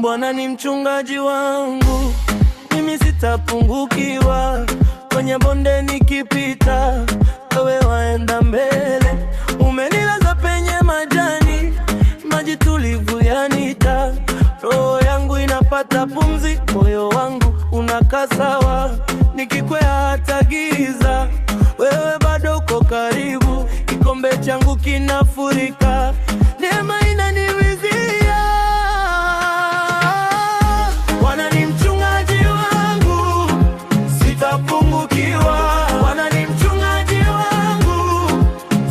Bwana ni mchungaji wangu, mimi sitapungukiwa. Kwenye bonde nikipita, wewe waenda mbele. Umenilaza penye majani, maji tulivu yanita. Roho yangu inapata pumzi, moyo wangu unakaa sawa. Nikikwea hata giza, wewe bado uko karibu. Kikombe changu kinafurika, neema inaniwizia. Bwana ni mchungaji wangu, sitapungukiwa. Bwana ni mchungaji wangu,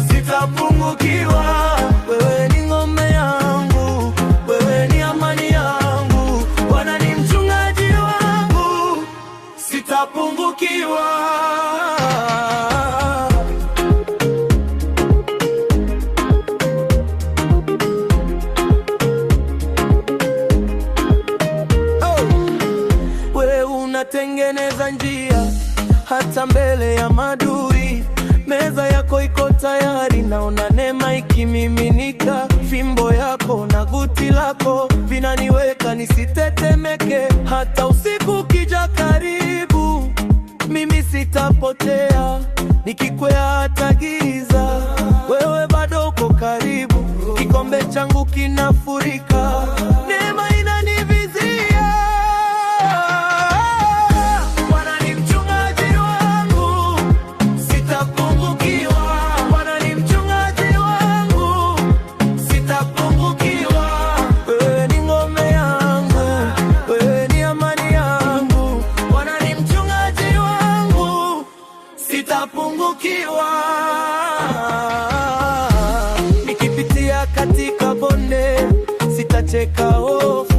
sitapungukiwa. Wewe ni ngome yangu, wewe ni amani yangu. Bwana ni mchungaji wangu, sitapungukiwa. Unatengeneza njia hata mbele ya madui. Meza yako iko tayari, naona neema ikimiminika. Fimbo yako na guti lako vinaniweka nisitetemeke. Hata usiku ukija karibu, mimi sitapotea. Nikikwea hata giza, wewe bado uko karibu. Kikombe changu kinafurika, neema inanivizia. Sitapungukiwa. Nikipitia katika bonde, sitacheka hofu.